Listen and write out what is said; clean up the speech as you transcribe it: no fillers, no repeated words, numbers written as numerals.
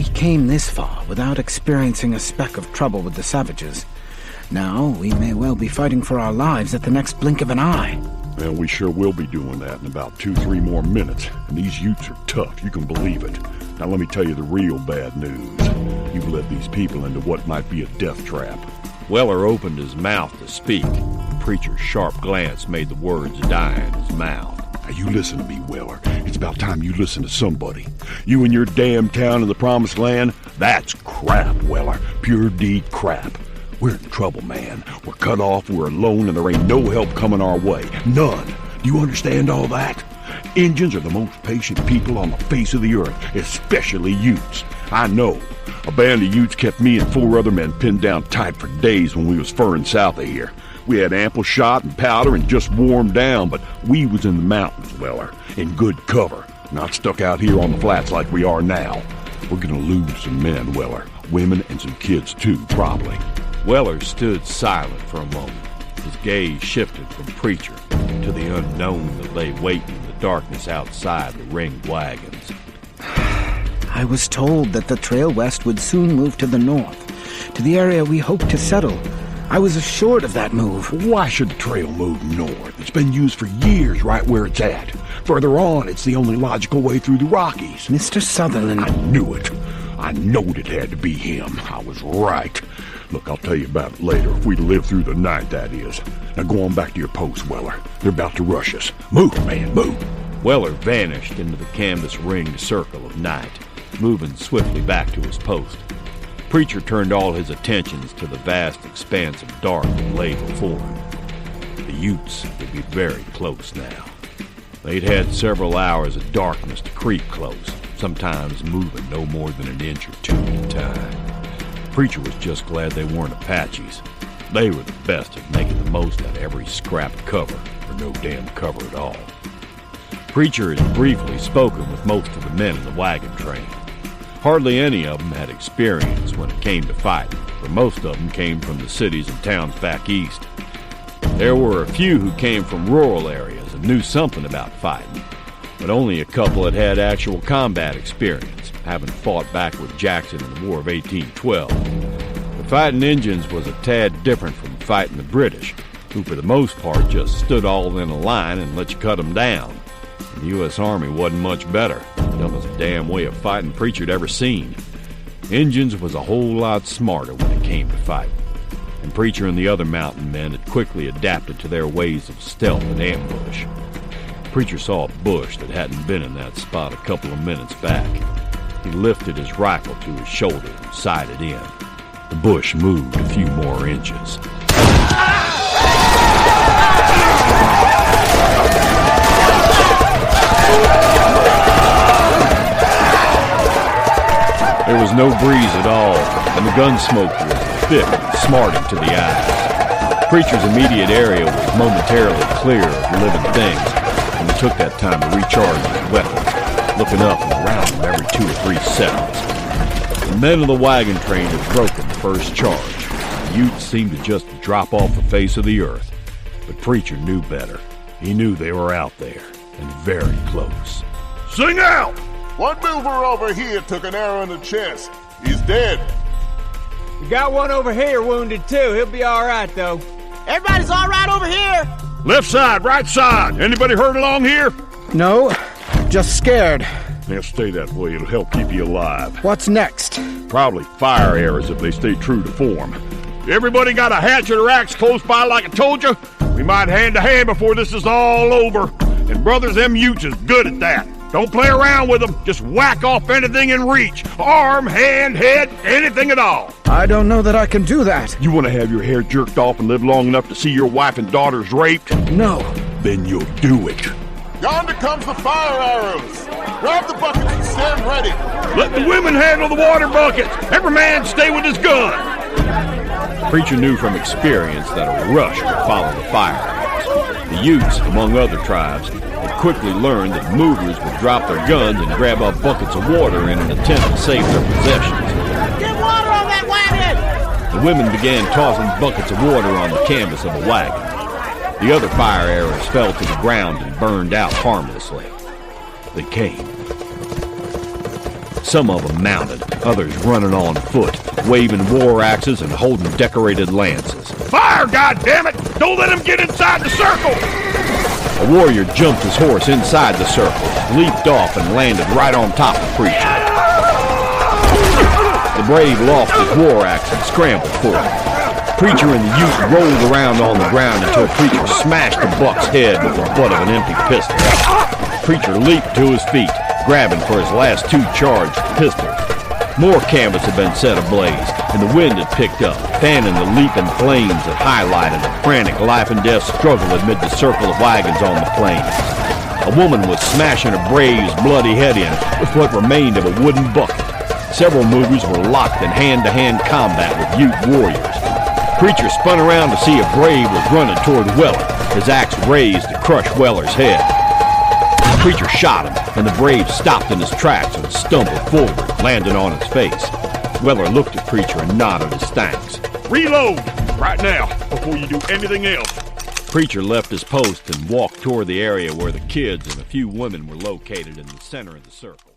We came this far without experiencing a speck of trouble with the savages. Now, we may well be fighting for our lives at the next blink of an eye. Well, we sure will be doing that in about 2-3 more minutes. And these Utes are tough, you can believe it. Now let me tell you the real bad news. You've led these people into what might be a death trap. Weller opened his mouth to speak. The preacher's sharp glance made the words die in his mouth. Now you listen to me, Weller. It's about time you listen to somebody. You and your damn town in the promised land, that's crap, Weller. Pure deed crap. We're in trouble, man. We're cut off, we're alone, and there ain't no help coming our way. None. Do you understand all that? Injuns are the most patient people on the face of the earth, especially Utes. I know. A band of Utes kept me and 4 other men pinned down tight for days when we was furrin' south of here. We had ample shot and powder and just warmed down, but we was in the mountains, Weller, in good cover, not stuck out here on the flats like we are now. We're gonna lose some men, Weller. Women and some kids, too, probably. Weller stood silent for a moment. His gaze shifted from Preacher to the unknown that lay waiting in the darkness outside the ringed wagons. I was told that the trail west would soon move to the north, to the area we hoped to settle. I was assured of that move. Why should the trail move north? It's been used for years right where it's at. Further on, it's the only logical way through the Rockies. Mr. Sutherland... I knew it. I knowed it had to be him. I was right. Look, I'll tell you about it later, if we live through the night, that is. Now go on back to your post, Weller. They're about to rush us. Move, man, move. Weller vanished into the canvas-ringed circle of night, moving swiftly back to his post. Preacher turned all his attentions to the vast expanse of dark that lay before him. The Utes would be very close now. They'd had several hours of darkness to creep close, sometimes moving no more than an inch or two at a time. Preacher was just glad they weren't Apaches. They were the best at making the most out of every scrap of cover, or no damn cover at all. Preacher had briefly spoken with most of the men in the wagon train. Hardly any of them had experience when it came to fighting, for most of them came from the cities and towns back east. There were a few who came from rural areas and knew something about fighting, but only a couple had had actual combat experience, having fought back with Jackson in the War of 1812. But fighting Indians was a tad different from fighting the British, who for the most part just stood all in a line and let you cut them down. The U.S. Army wasn't much better. Dumbest damn way of fighting Preacher'd ever seen. Indians was a whole lot smarter when it came to fighting, and Preacher and the other mountain men had quickly adapted to their ways of stealth and ambush. Preacher saw a bush that hadn't been in that spot a couple of minutes back. He lifted his rifle to his shoulder and sighted in. The bush moved a few more inches. There was no breeze at all, and the gun smoke was thick and smarting to the eyes. Preacher's immediate area was momentarily clear of living things, and he took that time to recharge his weapon, looking up and around him every 2 or 3 seconds. The men of the wagon train had broken the first charge. The Utes seemed to just drop off the face of the earth, but Preacher knew better. He knew they were out there, and very close. Sing out! One mover over here took an arrow in the chest. He's dead. We got one over here wounded too. He'll be all right though. Everybody's all right over here. Left side, right side. Anybody hurt along here? No, just scared. Now stay that way. It'll help keep you alive. What's next? Probably fire arrows if they stay true to form. Everybody got a hatchet or axe close by like I told you? We might hand to hand before this is all over. And brothers, them Utes is good at that. Don't play around with them. Just whack off anything in reach. Arm, hand, head, anything at all. I don't know that I can do that. You want to have your hair jerked off and live long enough to see your wife and daughters raped? No. Then you'll do it. Yonder comes the fire arrows. Grab the buckets and stand ready. Let the women handle the water buckets. Every man stay with his gun. Preacher knew from experience that a rush would follow the fire arrows. The Utes, among other tribes, had quickly learned that movers would drop their guns and grab up buckets of water in an attempt to save their possessions. Get water on that wagon! The women began tossing buckets of water on the canvas of a wagon. The other fire arrows fell to the ground and burned out harmlessly. They came. Some of them mounted, others running on foot, waving war axes and holding decorated lances. Fire, goddammit! Don't let him get inside the circle! A warrior jumped his horse inside the circle, leaped off and landed right on top of Preacher. The brave lost his war axe and scrambled for it. Preacher and the youth rolled around on the ground until Preacher smashed the buck's head with the butt of an empty pistol. Preacher leaped to his feet, grabbing for his last 2 charged pistols. More canvas had been set ablaze, and the wind had picked up, fanning the leaping flames that highlighted a frantic life and death struggle amid the circle of wagons on the plains. A woman was smashing a brave's bloody head in with what remained of a wooden bucket. Several movers were locked in hand-to-hand combat with Ute warriors. Preacher spun around to see a brave was running toward Weller, his axe raised to crush Weller's head. Preacher shot him, and the brave stopped in his tracks and stumbled forward, landing on his face. Weller looked at Preacher and nodded his thanks. Reload! Right now, before you do anything else. Preacher left his post and walked toward the area where the kids and a few women were located in the center of the circle.